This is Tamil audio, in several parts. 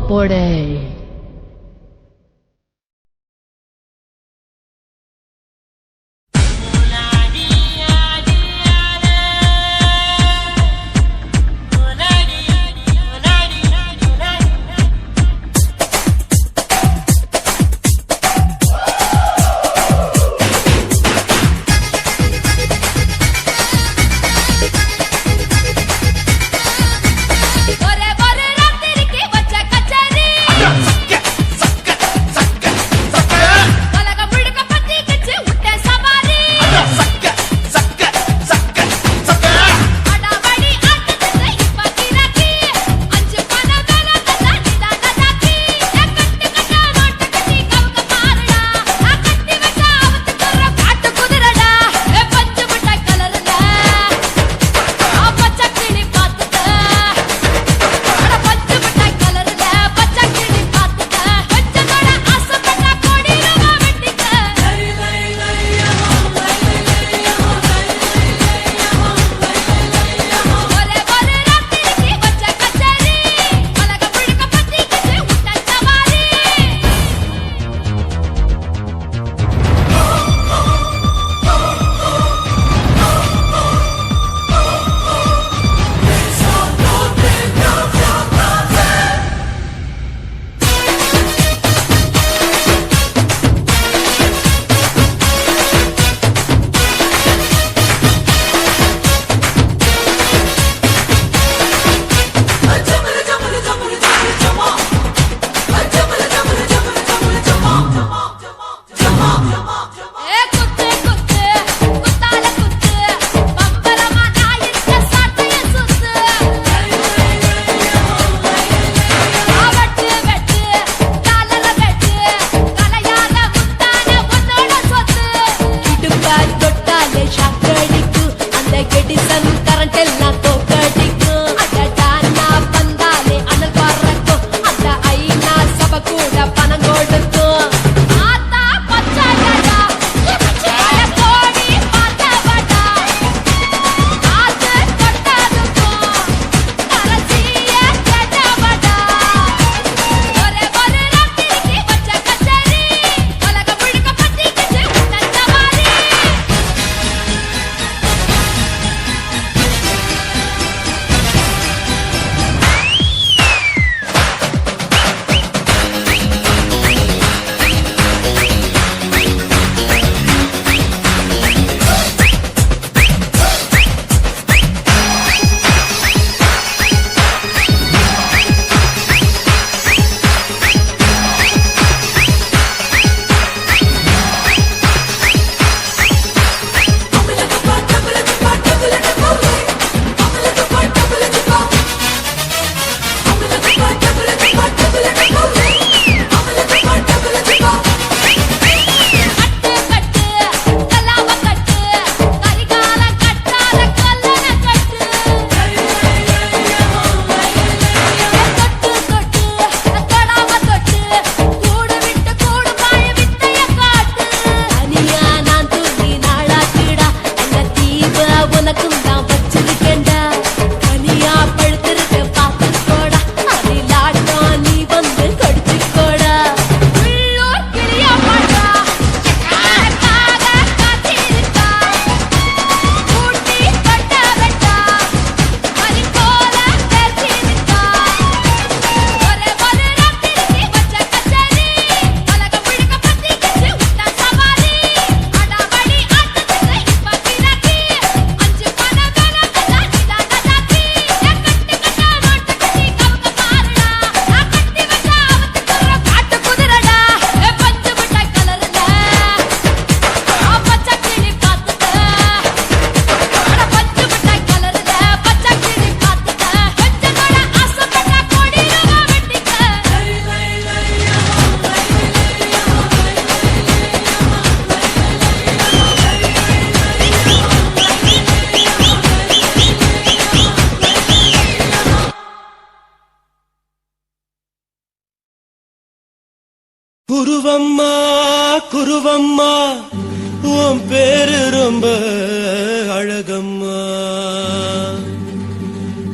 போடே. குருவம்மா குருவம்மா உன் பேரு ரொம்ப அழகம்மா.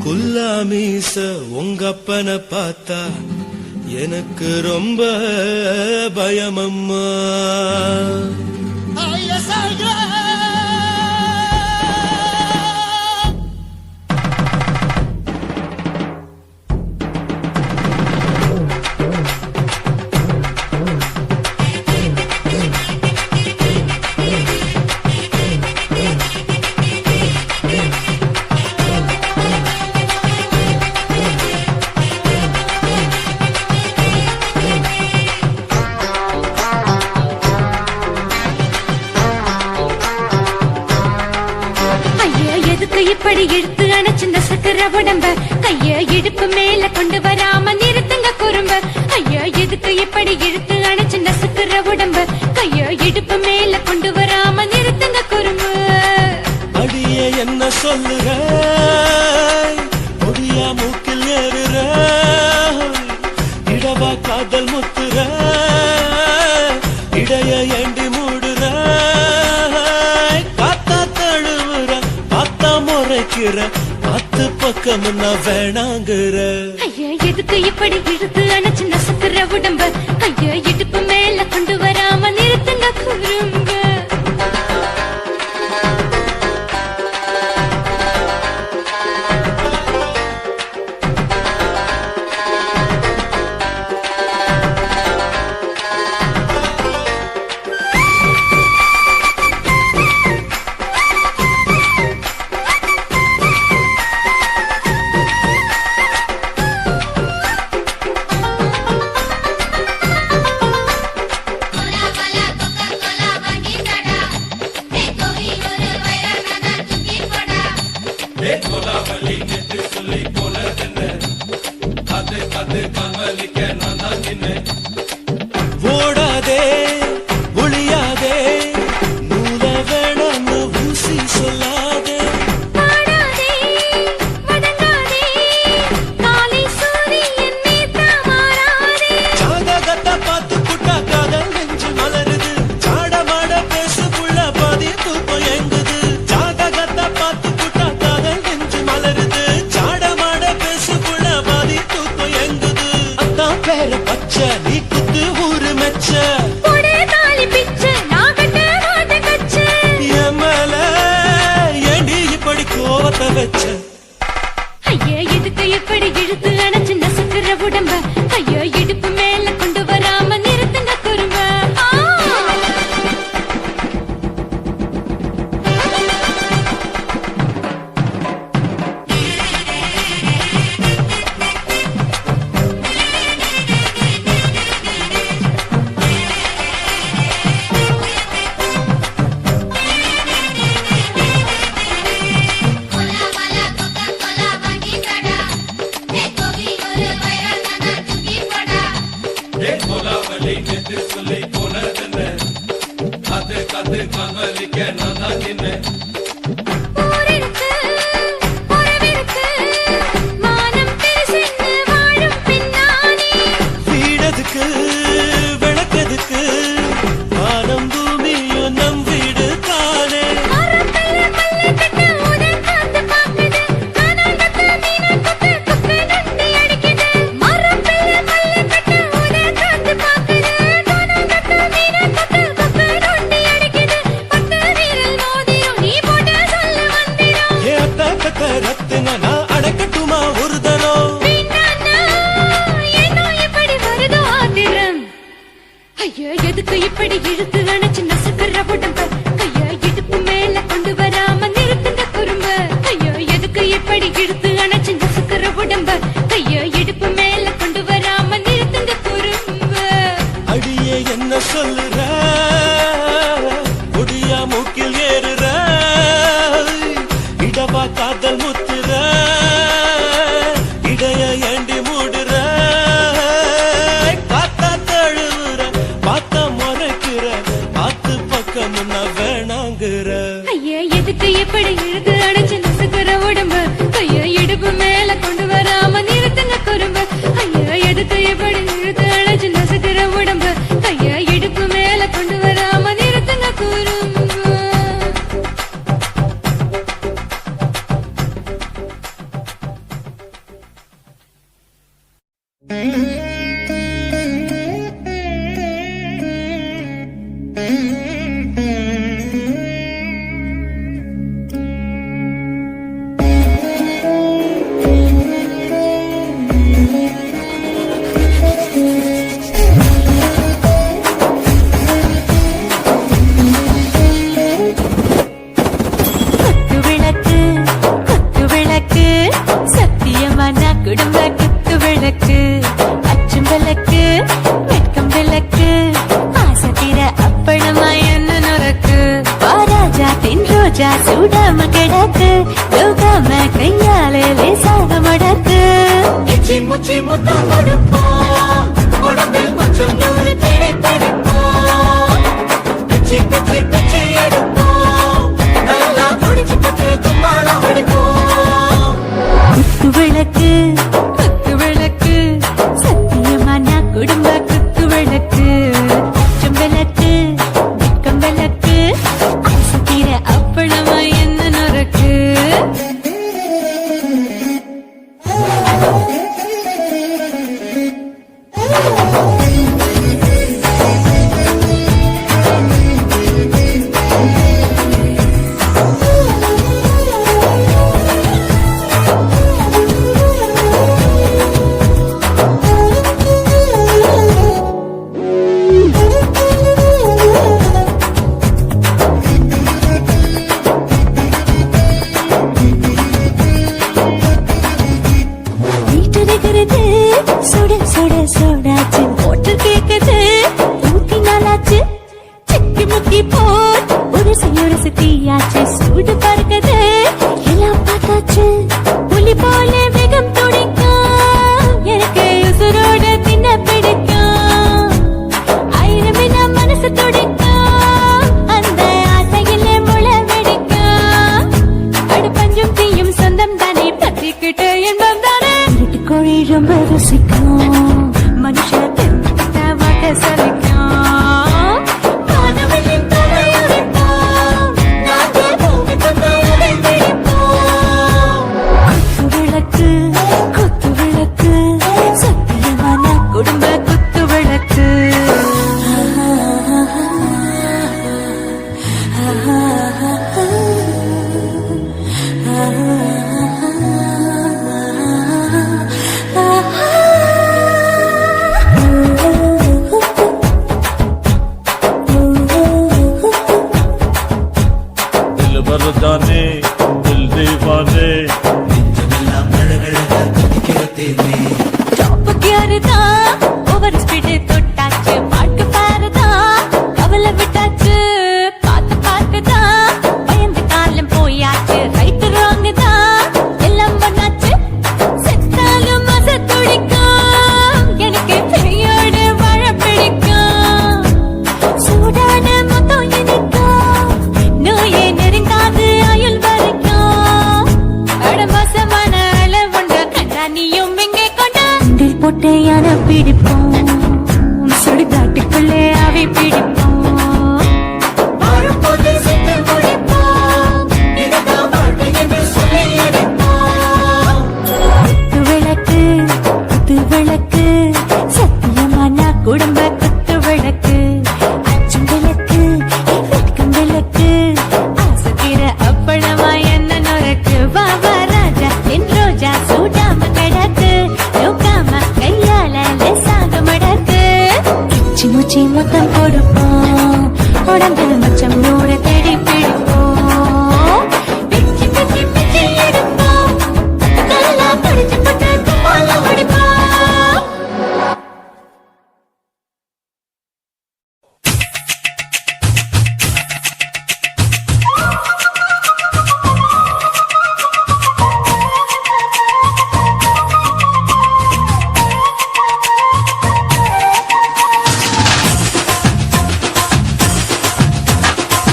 குல்லாமீச உங்க அப்பனை பார்த்தா எனக்கு ரொம்ப பயமம்மா. இப்படி இழுத்து அணைச்சு நசுக்கிற உடம்ப கைய இடுப்பு மேல கொண்டு வராம நிறுத்துங்க குறும்ப. ஐயா எதுக்கு இப்படி இழுத்து அணைச்சு நசுக்கிற உடம்ப கைய இடுப்பு மேல கொண்டு வராம நிறுத்துங்க குறும்ப. அடியே என்ன சொல்லுற ஒடியா மூக்கில் ஏறுற இடவா காதல் முத்துற இடைய ஏண்டி மூடுற காத்தா தழுவுற காத்தா முறைக்கிற பத்து பக்கம் நான் வேணாங்குற. ஐயா எதுக்கு இப்படி இழுத்து அணைச்சு நசுக்கிற உடம்ப கைய இடுப்பு மேல கொண்டு வராம நிறுத்துங்க குறும்ப. ஓடாதே ஒளியாதே நூல வேணான்னு ஊசி சொல்லாதே ஜாதகத்தை பார்த்து புட்டா காதல் நெஞ்சு மலருது சாடமாட பேசு புள்ள பாதி தூக்கம் எங்குது. ஜாதகத்தை பார்த்து புட்டா காதல் நெஞ்சு மலருது சாடமாட பேசு புள்ள பாதி தூக்கம் எங்குது. அத்தான் பேர பச்சை நீ குத்து ஊரு மெச்ச கோவத்தை வச்ச. ஐயா எதுக்கு எப்படி இழுத்து அணைச்சு நசுக்கிற உடம்ப ஐயா இடுப்பு மேல கொண்டு வராம நிறுத்துங்க குறும்ப. வீடதுக்கு விளக்கதுக்கு வானம் பூமியும் நம் வீடு தானே. ரோஜா சூடாம கிடக்கு யோகாம கையால லேசாக மடக்கு இச்சி முச்சி முத்தம் கொடுப்போம் உடம்பில் கொஞ்சம் நூறு தேடி தடுப்போம் பிச்சி பிச்சி பிச்சி எடுப்போம் நல்லா குடிச்சு பத்து தும்பாலம் அடிப்போம் குத்து விளக்கு குத்து விளக்கு சத்தியமா நான் குடும்ப குத்து விளக்கு அச்சம் விளக்கு வெட்கம் விளக்கு ஆசைக்கிற அப்பளமா என்ன நொறுக்கு வீட்டிருக்கிறது சுட சுட சோடாச்சு போட்டு கேக்குது ஊத்தி நாளாச்சு சிக்கி முக்கி போட் ஒரு தீயாச்சு சூடு பறக்குது எல்லாம் பார்த்தாச்சு புலி போல வேகம் துடிக்கும் எனக்கு உசுரோட தின்ன பிடிக்கும் ஆயிரமே நான் மனசு துடிக்கும் அந்த ஆசையில முளை வெடிக்கும் அடுப்பஞ்சும் தீயும் சொந்தம் தானே பத்திக்கிட்டு என்பம் தானே கோழி ரொம்ப ருசிக்கும் மனுஷன் வாட்ட சலிக்கும் காணவனின் தலையுரைப்போம் நாங்கள் பூமி தந்த உடை பிடிப்போம் குத்து விளக்கு சத்தியமான குடும்ப குத்து விளக்கு दिल भर जाने दिल दीवाने நெஞ்சமெல்லாம் அழகழகா துடிக்கிறதே டாப் கியர் தான் ஓவர் ஸ்பீடு தொட்டாச்சு பாட்டு பாருதான் கவலை விட்டாச்சு பார்த்து பார்த்து தான் பயந்து காலம் போயாச்சு ரைட் ராங் தான் எல்லாம் பண்ணாச்சு செத்தாலும் மச துடிக்கும் எனக்கு பெரியோட வாழ பிடிக்கும் சூடான மொத்தம் இனிக்கும் நோயே நெருங்காது ஆயுள் வரைக்கும் அடமோசமான அளவுண்ட கண்டா நீயும் இங்கே கொண்டா போட்டு யானை பிடிப்போம் சுடுகாட்டுக்குள்ளே அவை பிடிப்போம் வாழும்போது செத்து முடிப்போம் இதுதான் வாழ்க்கை என்று சொல்லி அடிப்போம் குத்து விளக்கு சத்தியமான குடும்ப குத்து விளக்கு அச்சம் விளக்கு வெட்கம் விளக்கு ஆசைக்கிற அப்பளமா என்ன நொறுக்கு வா வா ராஜா என் ரோஜா சூடாம கிடக்கு யோகாம கையால லேசாக மடக்கு கிச்சி முச்சி மொத்தம் கொடுப்போம் உடம்பு மச்சம் நூறு தேடி பிடிப்போம் பிச்சி பிச்சி பிச்சி எடுப்போம் நல்லா படிச்சு போட்டு தும்பாலம் அடிப்போம்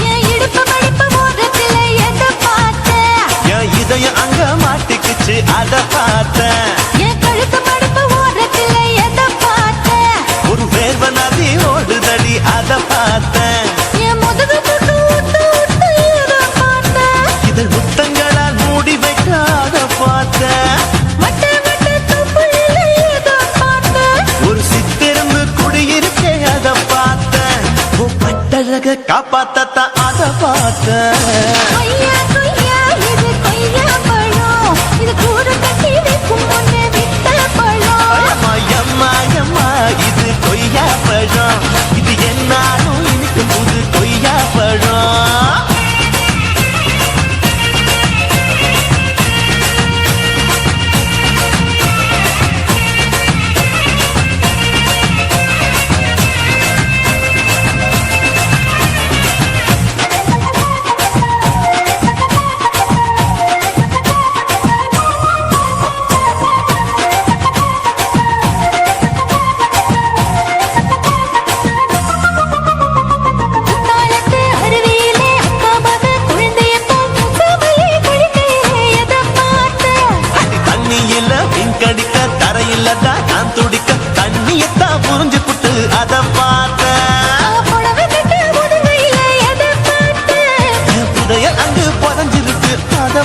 என் இடுப்பு மடிப்பு ஓரத்துல எதை பார்த்தேன் என் இதயம் அங்க மாட்டிக்கிச்சு அத பார்த்தேன் என் கழுத்து மடிப்பு ஓரத்துல எதை பார்த்தேன் ஒரு வேர்வ நதி ஓடுதடி அத பார்த்தேன் என் முதுகு புட்டு விட்டு விட்டு எதை பார்த்தேன் இதழ் முத்தங்களால் மூடி வைக்க அத பார்த்தேன் வட்ட வட்ட தொப்புளில எதை பார்த்தேன் ஒரு சித்திருந்து குடியிருக்கே அத பார்த்தேன் உன் பட்டழக காப்பாத்தத்தான் அத பார்த்தேன் கொய்யா கொய்யா இது கொய்யா பழம் இது கூட கட்டி வைக்கும் முன்னே விட்ட பழம் அம்மா, அம்மா, அம்மா, இது கொய்யா பழம் இது என்னாலும் இனிக்கும் புது கொய்யா பழம் புதையல் அங்கு புதஞ்சிருக்கு அத